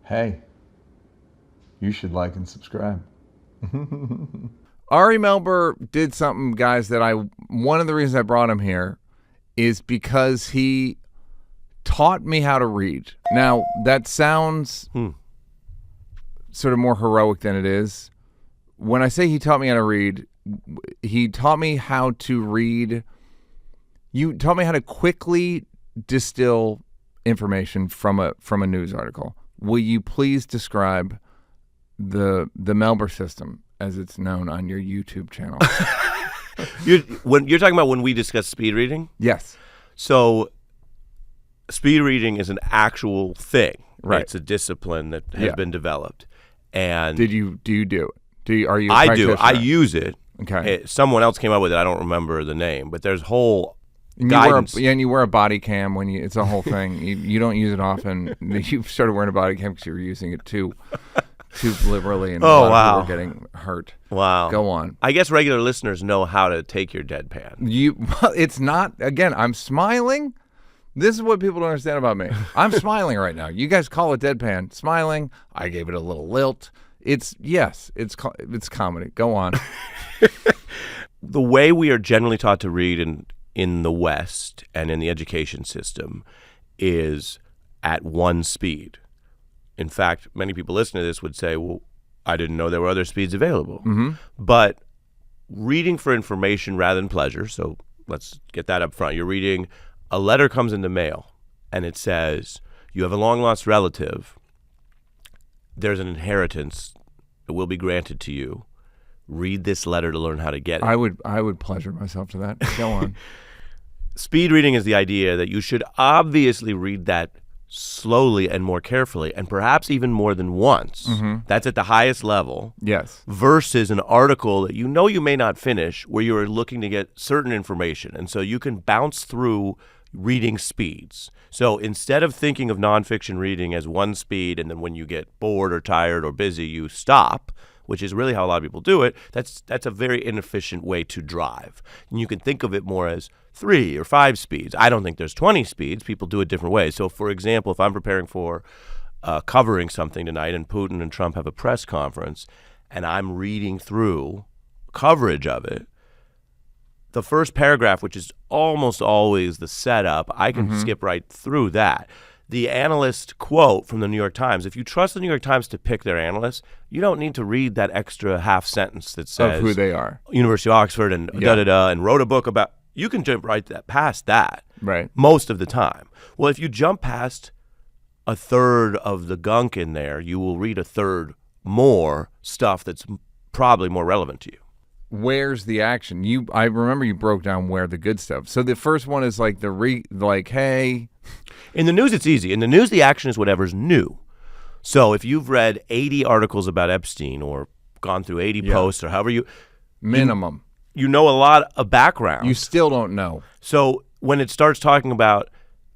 Hey, you should like and subscribe. Ari Melber did something, guys, one of the reasons I brought him here is because he taught me how to read. Now, that sounds sort of more heroic than it is. When I say he taught me how to read, he taught me how to read. You taught me how to quickly distill information from a news article. Will you please describe the Melber system as it's known on your YouTube channel? You're talking about when we discuss speed reading? Yes. So speed reading is an actual thing. Right. It's a discipline that has been developed. And do you do it? Are you a I do. practitioner? I use it. Okay. Someone else came up with it. I don't remember the name, but there's whole and guidance. You wear a body cam when it's a whole thing. You don't use it often. You started wearing a body cam because you were using it too liberally, and a lot of people were getting hurt. Wow. Go on. I guess regular listeners know how to take your deadpan. It's not. Again, I'm smiling. This is what people don't understand about me. I'm smiling right now. You guys call it deadpan. Smiling. I gave it a little lilt. It's comedy. Go on. The way we are generally taught to read in the West and in the education system is at one speed. In fact, many people listening to this would say, well, I didn't know there were other speeds available. Mm-hmm. But reading for information rather than pleasure, so let's get that up front. You're reading, a letter comes in the mail, and it says, you have a long-lost relative. There's an inheritance that will be granted to you. Read this letter to learn how to get it. I would pleasure myself to that. Go on. Speed reading is the idea that you should obviously read that slowly and more carefully, and perhaps even more than once. Mm-hmm. That's at the highest level. Yes. Versus an article that you know you may not finish, where you are looking to get certain information. And so you can bounce through reading speeds. So instead of thinking of nonfiction reading as one speed, and then when you get bored or tired or busy, you stop, which is really how a lot of people do it, that's a very inefficient way to drive. And you can think of it more as 3 or 5 speeds. I don't think there's 20 speeds. People do it different ways. So, for example, if I'm preparing for covering something tonight and Putin and Trump have a press conference and I'm reading through coverage of it, the first paragraph, which is almost always the setup, I can skip right through that. The analyst quote from the New York Times, if you trust the New York Times to pick their analysts, you don't need to read that extra half sentence that says of who they are. University of Oxford and da-da-da, and wrote a book about, you can jump past that most of the time. Well, if you jump past a third of the gunk in there, you will read a third more stuff that's probably more relevant to you. Where's the action? I remember you broke down where the good stuff. So the first one is like hey. In the news, it's easy. In the news, the action is whatever's new. So if you've read 80 articles about Epstein or gone through 80 posts or however minimum, you know a lot of background. You still don't know. So when it starts talking about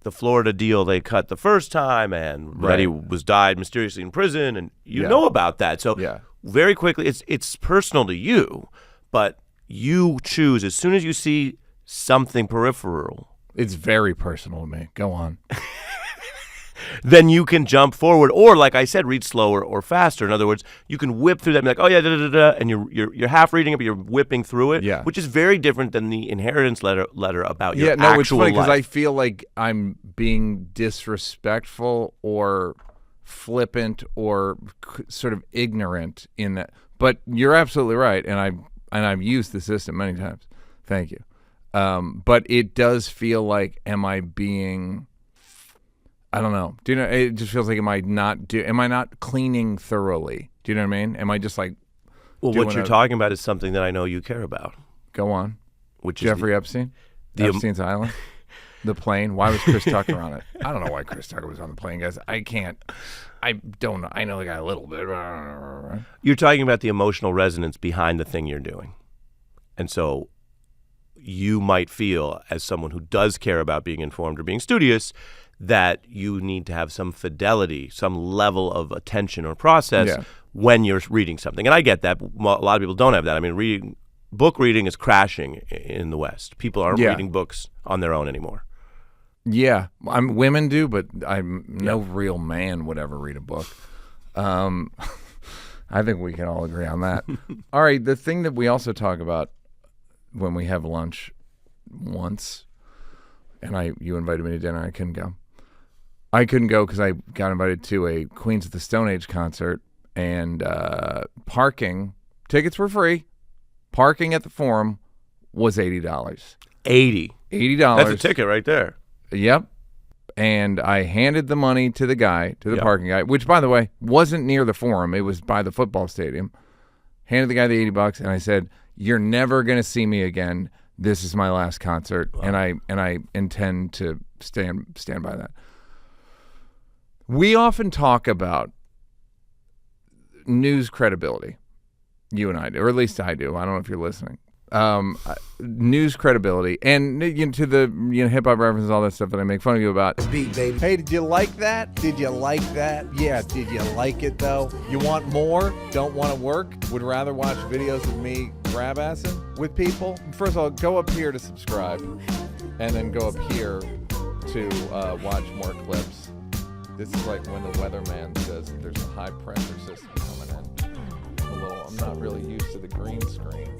the Florida deal they cut the first time and Reddy died mysteriously in prison, and you know about that. So very quickly, it's personal to you, but you choose as soon as you see something peripheral. It's very personal to me. Go on. Then you can jump forward, or like I said, read slower or faster. In other words, you can whip through that and be like, oh yeah, da-da-da-da, and you're half reading it, but you're whipping through it, which is very different than the inheritance letter about your actual life. It's funny because I feel like I'm being disrespectful or flippant or sort of ignorant in that. But you're absolutely right, and I've used the system many times. Thank you. But it does feel like, am I being? I don't know. Do you know? It just feels like, am I not cleaning thoroughly? Do you know what I mean? Am I just like? Well, what you're talking about is something that I know you care about. Go on. Which Jeffrey Epstein? Epstein's Island? The plane? Why was Chris Tucker on it? I don't know why Chris Tucker was on the plane, guys. I don't know. I know the guy a little bit. You're talking about the emotional resonance behind the thing you're doing. And so you might feel, as someone who does care about being informed or being studious, that you need to have some fidelity, some level of attention or process when you're reading something. And I get that. A lot of people don't have that. I mean, book reading is crashing in the West. People aren't reading books on their own anymore. Yeah. Women do, but no real man would ever read a book. I think we can all agree on that. All right, the thing that we also talk about when we have lunch once, and you invited me to dinner, I couldn't go. I couldn't go because I got invited to a Queens of the Stone Age concert, and parking, tickets were free. Parking at the Forum was $80. $80. $80. That's a ticket right there. Yep. And I handed the money to the guy, to the parking guy, which, by the way, wasn't near the Forum. It was by the football stadium. Handed the guy the $80, and I said, "You're never going to see me again. This is my last concert." Wow. And I intend to stand by that. We often talk about news credibility. You and I do, or at least I do. I don't know if you're listening. News credibility, and to the hip hop references, all that stuff that I make fun of you about. Hey, did you like that? Did you like that? Yeah, did you like it though? You want more? Don't want to work? Would rather watch videos of me grab-assing with people? First of all, go up here to subscribe, and then go up here to watch more clips. This is like when the weatherman says that there's a high pressure system coming in. I'm not really used to the green screen.